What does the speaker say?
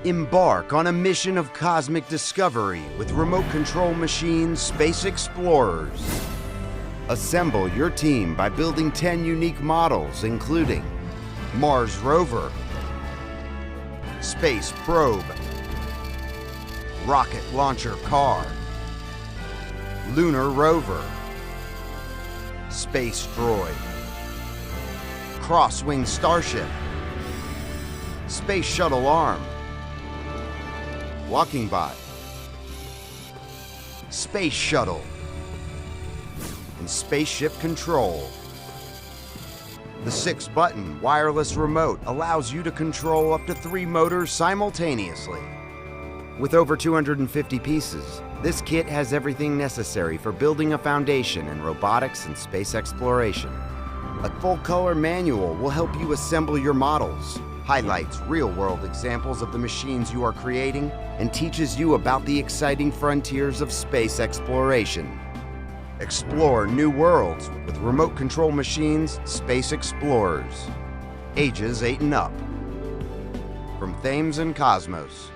Embark on a mission of cosmic discovery with remote control machines Space Explorers. Assemble your team by building 10 unique models, including Mars Rover, Space Probe, Rocket Launcher Car, Lunar Rover, Space Droid, Crosswing Starship, Space Shuttle Arm, Walking Bot, Space Shuttle, and Spaceship Control. The 6-button wireless remote allows you to control up to 3 motors simultaneously. With over 250 pieces, this kit has everything necessary for building a foundation in robotics and space exploration. A full-color manual will help you assemble your models, highlights real-world examples of the machines you are creating, and teaches you about the exciting frontiers of space exploration. Explore new worlds with remote control machines Space Explorers. Ages 8 and up. From Thames and Cosmos.